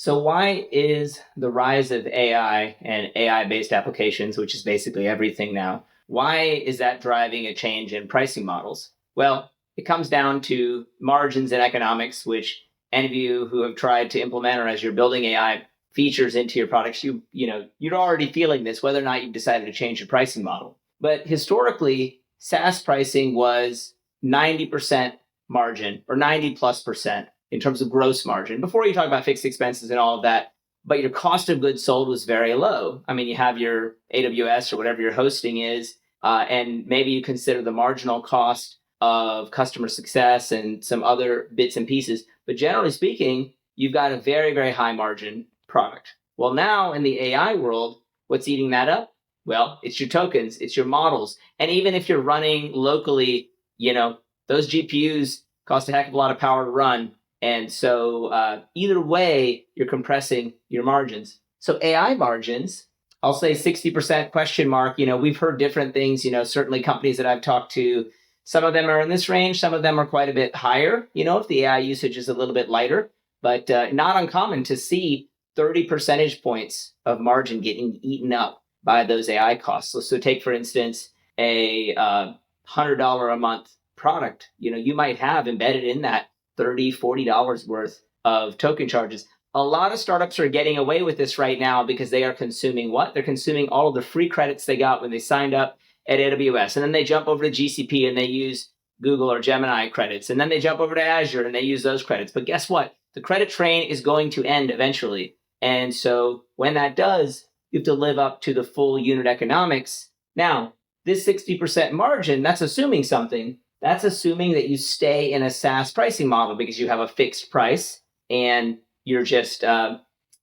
So why is the rise of AI and AI-based applications, which is basically everything now, why is that driving a change in pricing models? Well, it comes down to margins and economics, which any of you who have tried to implement or as you're building AI features into your products, you're already feeling this, whether or not you've decided to change your pricing model. But historically, SaaS pricing was 90% margin or 90 plus percent in terms of gross margin, before you talk about fixed expenses and all of that, but your cost of goods sold was very low. I mean, you have your AWS or whatever your hosting is, and maybe you consider the marginal cost of customer success and some other bits and pieces. But generally speaking, you've got a very, very high margin product. Well, now in the AI world, what's eating that up? Well, it's your tokens, it's your models. And even if you're running locally, those GPUs cost a heck of a lot of power to run. And so either way, you're compressing your margins. So AI margins, I'll say 60% question mark. We've heard different things, certainly companies that I've talked to, some of them are in this range, some of them are quite a bit higher, if the AI usage is a little bit lighter, but not uncommon to see 30 percentage points of margin getting eaten up by those AI costs. So take, for instance, a $100 a month product, you might have embedded in that $30, $40 worth of token charges. A lot of startups are getting away with this right now because they are consuming what? They're consuming all of the free credits they got when they signed up at AWS. And then they jump over to GCP and they use Google or Gemini credits. And then they jump over to Azure and they use those credits. But guess what? The credit train is going to end eventually. And so when that does, you have to live up to the full unit economics. Now, this 60% margin, that's assuming something. That's assuming that you stay in a SaaS pricing model because you have a fixed price and you're just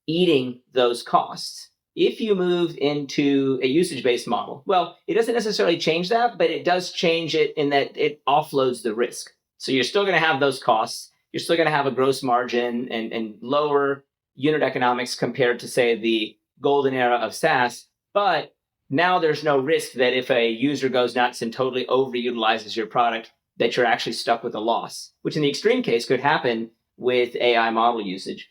eating those costs. If you move into a usage-based model, well, it doesn't necessarily change that, but it does change it in that it offloads the risk. So you're still going to have those costs. You're still going to have a gross margin and lower unit economics compared to, say, the golden era of SaaS. But now there's no risk that if a user goes nuts and totally overutilizes your product, that you're actually stuck with a loss, which in the extreme case could happen with AI model usage.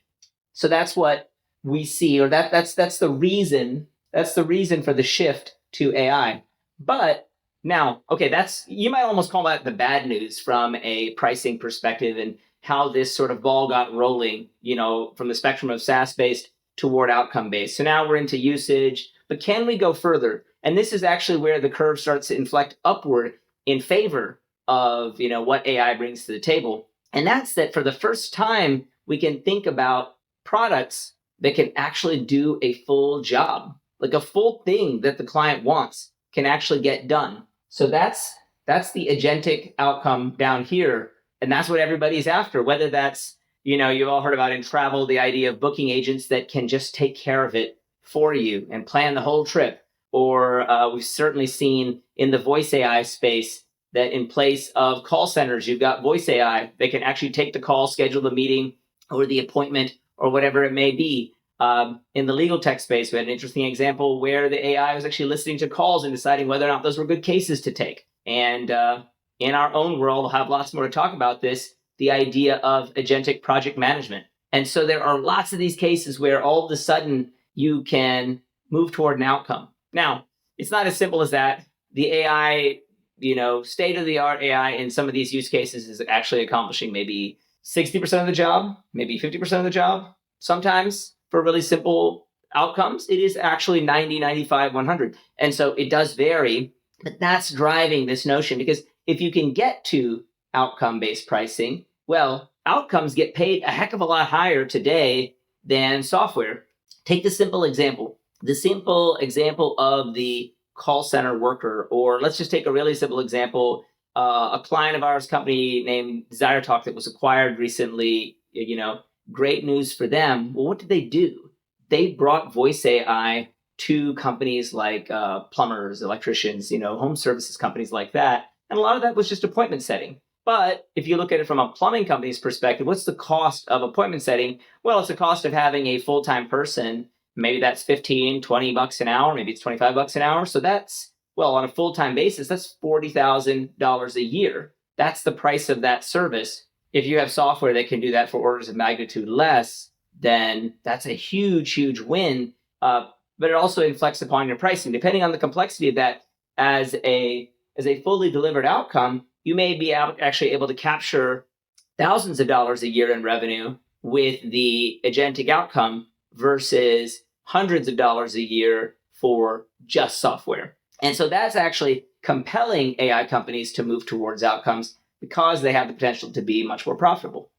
So that's what we see, or that's the reason. That's the reason for the shift to AI. But now, okay, you might almost call that the bad news from a pricing perspective and how this sort of ball got rolling, from the spectrum of SaaS-based toward outcome-based. So now we're into usage. But can we go further? And this is actually where the curve starts to inflect upward in favor of what AI brings to the table. And that's that for the first time, we can think about products that can actually do a full job, like a full thing that the client wants can actually get done. So that's the agentic outcome down here. And that's what everybody's after, whether that's, you've all heard about in travel, the idea of booking agents that can just take care of it for you and plan the whole trip. Or we've certainly seen in the voice AI space that in place of call centers, you've got voice AI that can actually take the call, schedule the meeting or the appointment or whatever it may be. In the legal tech space, we had an interesting example where the AI was actually listening to calls and deciding whether or not those were good cases to take. And in our own world, we'll have lots more to talk about this, the idea of agentic project management. And so there are lots of these cases where all of a sudden you can move toward an outcome. Now, it's not as simple as that. The AI, state-of-the-art AI in some of these use cases is actually accomplishing maybe 60% of the job, maybe 50% of the job. Sometimes for really simple outcomes, it is actually 90, 95, 100. And so it does vary, but that's driving this notion because if you can get to outcome-based pricing, well, outcomes get paid a heck of a lot higher today than software. Take the simple example of the call center worker, or let's just take a really simple example. A client of ours, company named ZyraTalk that was acquired recently, great news for them. Well, what did they do? They brought voice AI to companies like plumbers, electricians, home services companies like that. And a lot of that was just appointment setting. But if you look at it from a plumbing company's perspective, what's the cost of appointment setting? Well, it's the cost of having a full-time person. Maybe that's $15, $20 an hour. Maybe it's $25 an hour. So that's, on a full-time basis, that's $40,000 a year. That's the price of that service. If you have software that can do that for orders of magnitude less, then that's a huge, huge win. But it also inflects upon your pricing. Depending on the complexity of that, as a fully delivered outcome, you may be actually able to capture thousands of dollars a year in revenue with the agentic outcome versus hundreds of dollars a year for just software. And so that's actually compelling AI companies to move towards outcomes because they have the potential to be much more profitable.